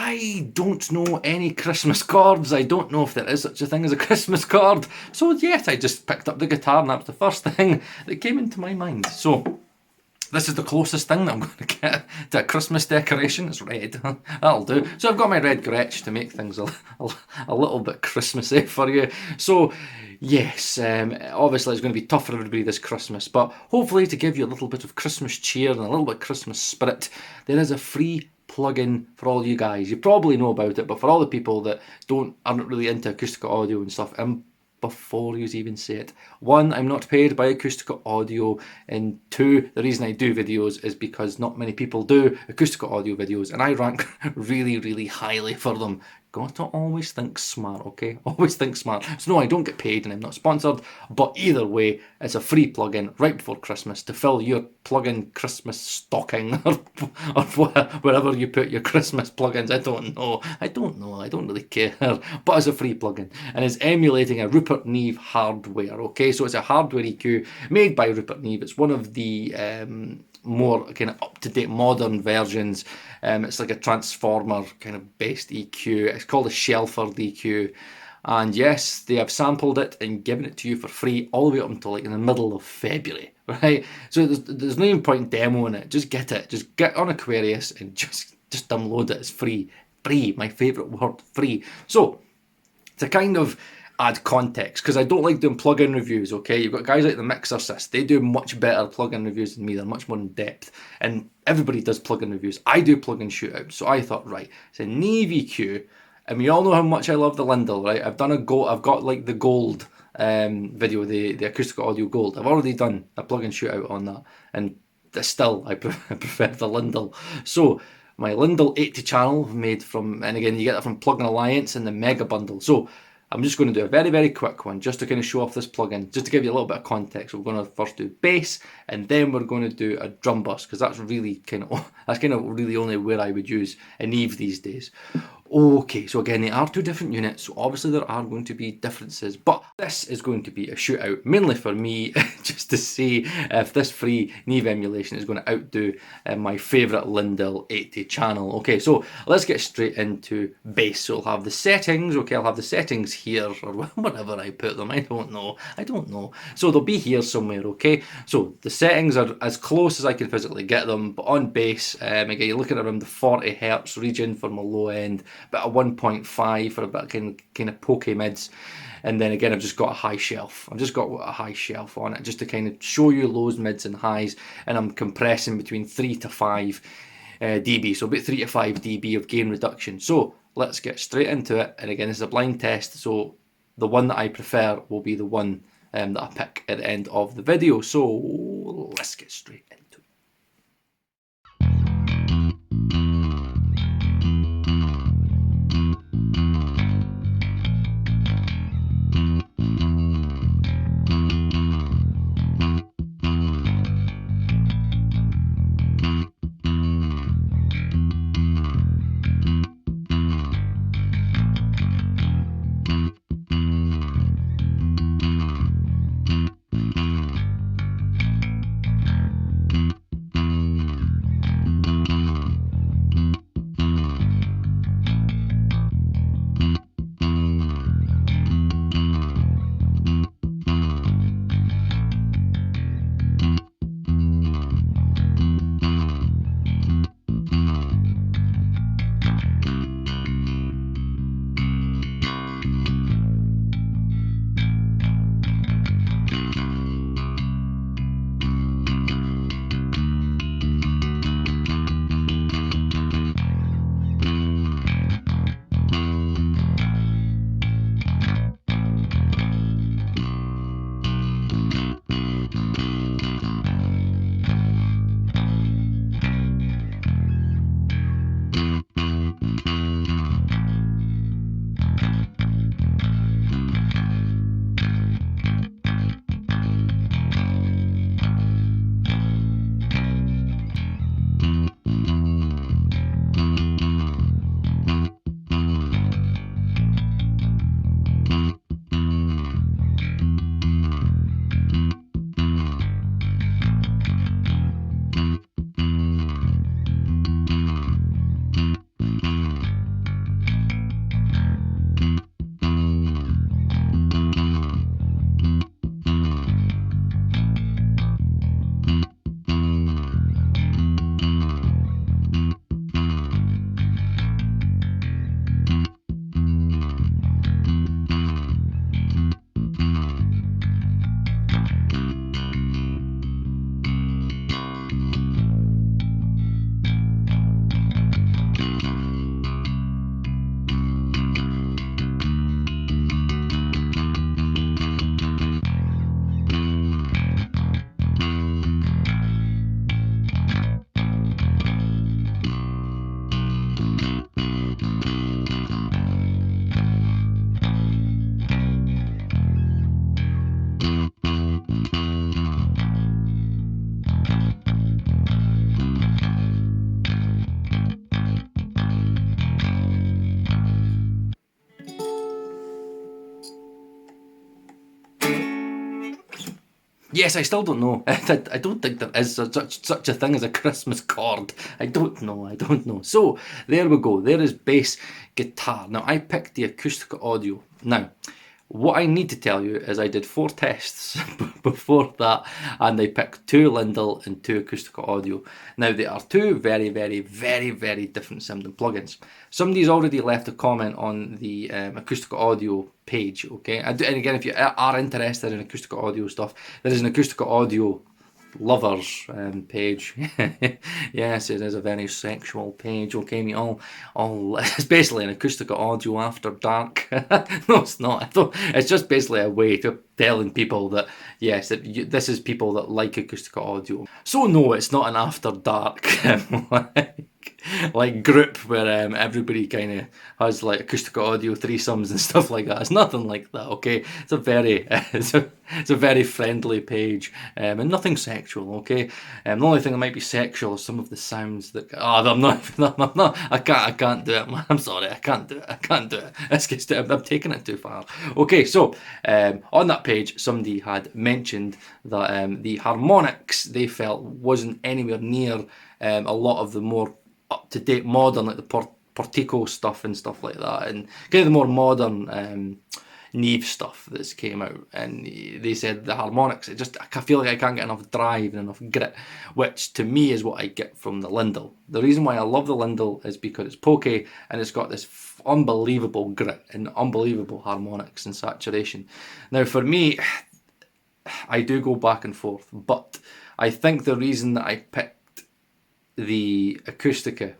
I don't know any Christmas chords. I don't know if there is such a thing as a Christmas chord. So yet I just picked up the guitar and that was the first thing that came into my mind. So this is the closest thing that I'm going to get to a Christmas decoration. It's red. That'll do. So I've got my red Gretsch to make things a little bit Christmassy for you. So yes, obviously it's going to be tough for everybody this Christmas, but hopefully to give you a little bit of Christmas cheer and a little bit of Christmas spirit, there is a free plugin for all you guys. You probably know about it, but for all the people that aren't really into Acoustica audio and stuff, before you even say it, 1, I'm not paid by Acoustica Audio, and 2, the reason I do videos is because not many people do Acoustica Audio videos, and I rank really, really highly for them. Got to always think smart, okay? Always think smart. So no, I don't get paid and I'm not sponsored, but either way, it's a free plugin right before Christmas to fill your plugin Christmas stocking or wherever you put your Christmas plugins. I don't know. I don't really care. But it's a free plugin and it's emulating a Rupert Neve hardware, okay? So it's a hardware EQ made by Rupert Neve. It's one of the more kind of up-to-date modern versions. It's like a transformer kind of based EQ. It's called a Shelford EQ, and yes, they have sampled it and given it to you for free all the way up until like in the middle of February, right? So there's no even point demoing it. Just get it. Just get on Aquarius and just download it. It's free. My favourite word, free. So to kind of add context, because I don't like doing plugin reviews, okay? You've got guys like the Mixercist, they do much better plugin reviews than me, they're much more in depth, and everybody does plugin reviews. I do plugin shootouts, so I thought, right, it's a Neve EQ, and we all know how much I love the Lindell, right? I've got like the gold video, the Acoustica Audio Gold. I've already done a plugin shootout on that, and still, I prefer the Lindell. So, my Lindell 80 channel made from, and again, you get that from Plugin Alliance and the Mega Bundle. So, I'm just going to do a very, very quick one just to kind of show off this plugin, just to give you a little bit of context. We're going to first do bass, and then we're going to do a drum bus, because that's kind of really only where I would use a Neve these days. Okay, so again, they are two different units, so obviously there are going to be differences, but this is going to be a shootout, mainly for me, just to see if this free Neve emulation is going to outdo my favourite Lindell 80 channel. Okay, so let's get straight into bass. So I'll have the settings, okay, I'll have the settings here, or wherever I put them, I don't know. So they'll be here somewhere, okay? So the settings are as close as I can physically get them, but on bass, again, you're looking at around the 40 Hz region for my low end, bit of 1.5 for a bit of kind of pokey mids, and then again I've just got a high shelf. I've just got a high shelf on it just to kind of show you lows, mids and highs, and I'm compressing between 3 to 5 dB, so about 3 to 5 dB of gain reduction. So let's get straight into it, and again this is a blind test, so the one that I prefer will be the one that I pick at the end of the video. So let's get straight into it. Yes, I still don't know. I don't think there is such a thing as a Christmas chord. I don't know. So, there we go. There is bass guitar. Now, I picked the Acoustica Audio. Now, what I need to tell you is I did 4 tests before that, and I picked 2 Lindell and 2 Acoustica Audio. Now, they are 2 very, very, very, very different sounding plugins. Somebody's already left a comment on the Acoustica Audio page, okay? And again, if you are interested in Acoustica Audio stuff, there is an Acoustica Audio lovers page. Yes, it is a very sexual page, okay, me all it's basically an Acoustica Audio after dark. No, it's not. It's just basically a way to telling people that yes, this is people that like Acoustica Audio. So no, it's not an after dark like group where everybody kind of has like Acoustica Audio threesomes and stuff like that. It's nothing like that, okay? It's a very it's a very friendly page, and nothing sexual, okay? The only thing that might be sexual is some of the sounds that I'm not I can't do it, man. I'm sorry, I can't do it. It's just, I'm taking it too far. Okay, so on that page somebody had mentioned that the harmonics they felt wasn't anywhere near a lot of the more up-to-date modern, like the Portico stuff and stuff like that, and kind of the more modern Neve stuff that's came out. And they said the harmonics, I feel like I can't get enough drive and enough grit, which to me is what I get from the Lindell. The reason why I love the Lindell is because it's pokey and it's got this unbelievable grit and unbelievable harmonics and saturation. Now for me, I do go back and forth, but I think the reason that I picked the Acoustica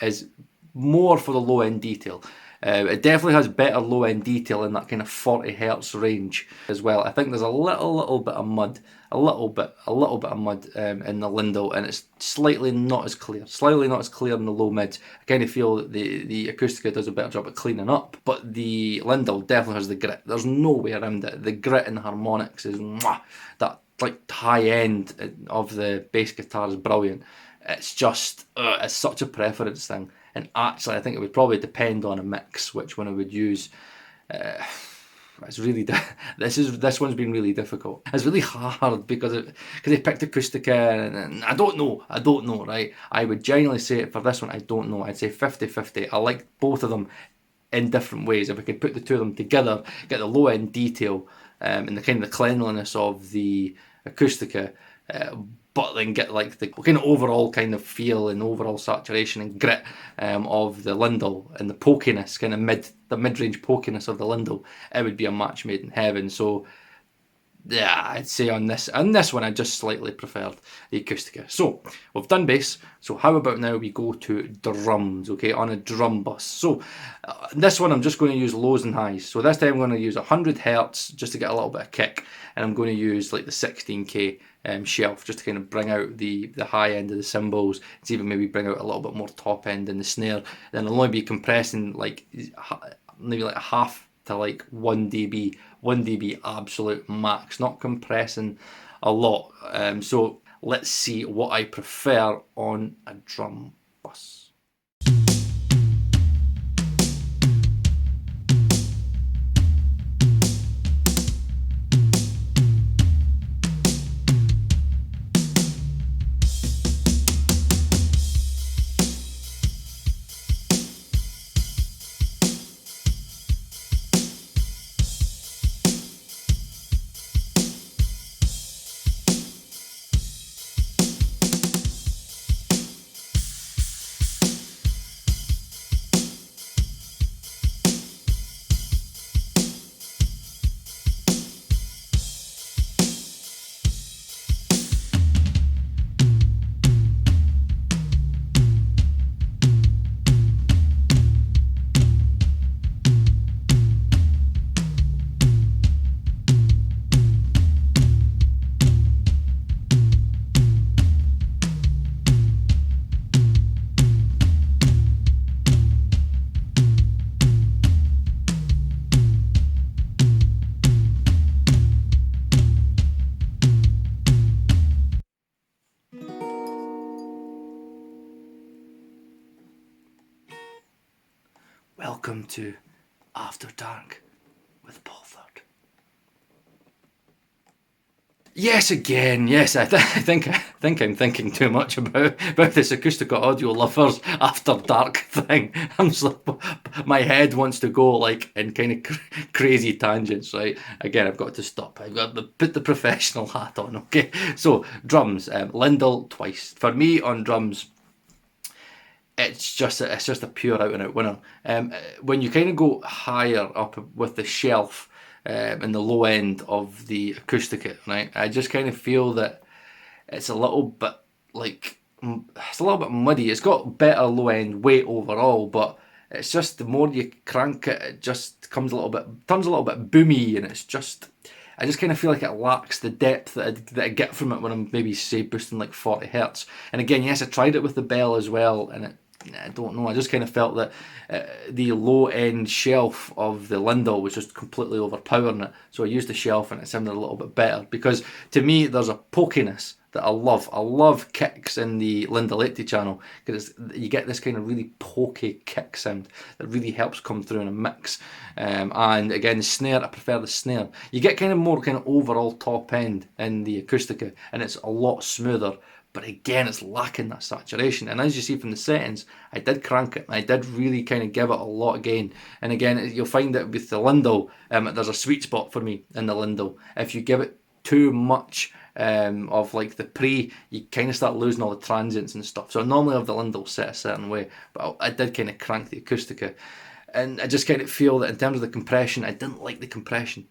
is more for the low end detail. It definitely has better low end detail in that kind of 40 hertz range as well. I think there's a little bit of mud, a little bit of mud in the Lindell, and it's slightly not as clear in the low mids. I kind of feel that the Acoustica does a better job at cleaning up, but the Lindell definitely has the grit. There's no way around it. The grit and the harmonics is that like high end of the bass guitar is brilliant. It's just it's such a preference thing, and actually I think it would probably depend on a mix which one I would use. It's really this one's been really difficult. It's really hard because I picked Acoustica and I don't know, right? I would genuinely say for this one I don't know. I'd say 50-50. I like both of them in different ways. If I could put the two of them together, get the low end detail and the kind of the cleanliness of the Acoustica, but then get like the kind of overall kind of feel and overall saturation and grit of the Lindell and the pokiness, kind of the mid-range pokiness of the Lindell, it would be a match made in heaven. So yeah, I'd say on this one I just slightly preferred the Acoustica. So we've done bass, so how about now we go to drums, okay, on a drum bus. So this one I'm just going to use lows and highs. So this time I'm going to use 100 hertz just to get a little bit of kick, and I'm going to use like the 16k shelf just to kind of bring out the high end of the cymbals, to even maybe bring out a little bit more top end in the snare. Then I'll only be compressing like maybe like half to like 1 dB absolute max, not compressing a lot. So let's see what I prefer on a drum bus. Welcome to After Dark with Paul Third. Yes, again, yes, I think I'm thinking too much about this Acoustica Audio Lovers After Dark thing. I'm just like, my head wants to go like in kind of crazy tangents, right? Again, I've got to stop. I've got to put the professional hat on, okay? So, drums, Lindell twice. For me, on drums, it's just a pure out and out winner. When you kind of go higher up with the shelf, in the low end of the Acoustica, right, I just kind of feel that it's a little bit like, it's a little bit muddy. It's got better low end weight overall, but it's just the more you crank it, it just turns a little bit boomy, and it's just, I just kind of feel like it lacks the depth that I get from it when I'm maybe, say, boosting like 40 hertz. And again, yes, I tried it with the bell as well, and I don't know, I just kind of felt that the low end shelf of the Lindell was just completely overpowering it. So I used the shelf and it sounded a little bit better, because to me there's a pokiness that I love. I love kicks in the Lindell 80 channel, because you get this kind of really pokey kick sound that really helps come through in a mix. And again, the snare, I prefer the snare. You get kind of more kind of overall top end in the Acoustica, and it's a lot smoother. But again, it's lacking that saturation. And as you see from the settings, I did crank it. I did really kind of give it a lot of gain. And again, you'll find that with the Lindell, there's a sweet spot for me in the Lindell. If you give it too much of like the pre, you kind of start losing all the transients and stuff. So I normally have the Lindell set a certain way, but I did kind of crank the Acoustica. And I just kind of feel that in terms of the compression, I didn't like the compression.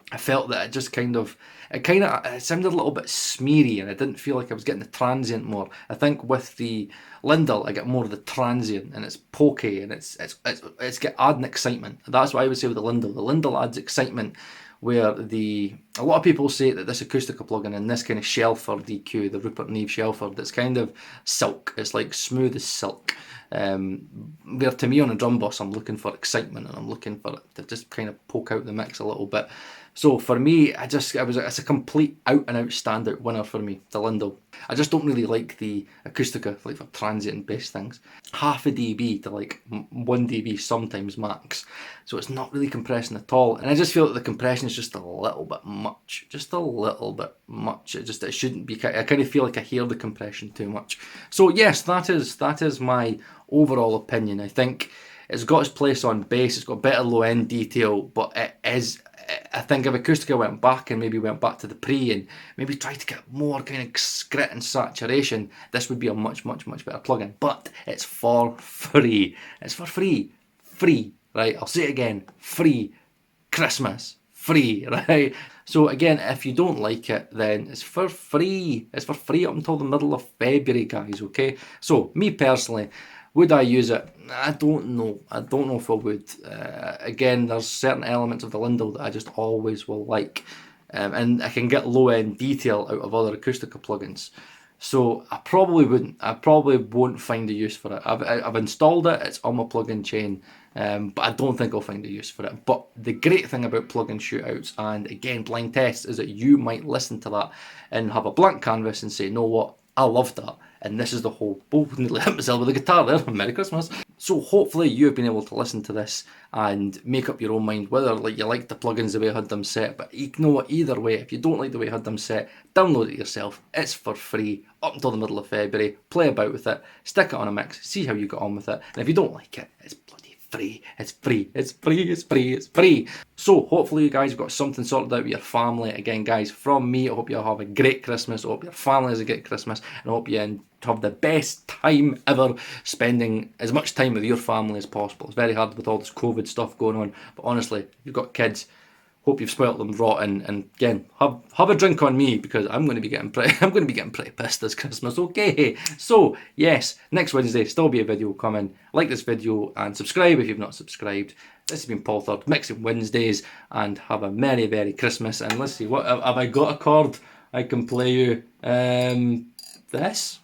I felt that it just it sounded a little bit smeary, and I didn't feel like I was getting the transient more. I think with the Lindell, I get more of the transient, and it's pokey, and it's adding excitement. That's what I would say with the Lindell. The Lindell adds excitement, where a lot of people say that this Acoustica plugin and this kind of Shelford EQ, the Rupert Neve Shelford, it's kind of silk. It's like smooth as silk. Where to me on a drum boss, I'm looking for excitement, and I'm looking for it to just kind of poke out the mix a little bit. So for me, it's a complete out and out standout winner for me, the Lindell. I just don't really like the Acoustica, like for transient bass things. Half a dB to like 1 dB sometimes max. So it's not really compressing at all. And I just feel that the compression is just a little bit much. Just a little bit much. It shouldn't be. I kind of feel like I hear the compression too much. So yes, that is my overall opinion. I think it's got its place on bass. It's got better low end detail, but it is, I think if Acoustica went back and maybe went back to the pre and maybe tried to get more kind of scrit and saturation, this would be a much, much, much better plugin. But it's for free. It's for free. Free, right? I'll say it again. Free. Christmas. Free, right? So again, if you don't like it, then it's for free. It's for free up until the middle of February, guys, okay? So, me personally, would I use it? I don't know. I don't know if I would. Again, there's certain elements of the Lindell that I just always will like. And I can get low-end detail out of other Acoustica plugins. So I probably wouldn't. I probably won't find a use for it. I've installed it. It's on my plugin chain. But I don't think I'll find a use for it. But the great thing about plugin shootouts, and again, blind tests, is that you might listen to that and have a blank canvas and say, you know what? I love that. And this is the whole, nearly hit myself with a guitar there, Merry Christmas. So hopefully you've been able to listen to this and make up your own mind whether you like the plugins the way I had them set. But you know what, either way, if you don't like the way I had them set, download it yourself. It's for free up until the middle of February. Play about with it, stick it on a mix, see how you get on with it. And if you don't like it, it's bloody free. It's free. It's free. It's free. It's free. So hopefully you guys have got something sorted out with your family. Again, guys, from me, I hope you have a great Christmas. I hope your family has a great Christmas. And I hope you have the best time ever, spending as much time with your family as possible. It's very hard with all this COVID stuff going on. But honestly, if you've got kids, hope you've spoilt them rotten. And again, have a drink on me, because I'm going to be getting pretty pissed this Christmas. Okay, so yes, next Wednesday still be a video coming. Like this video and subscribe if you've not subscribed. This has been Paul Third, Mixing Wednesdays, and have a merry Christmas. And let's see, what have I got a chord I can play you? This.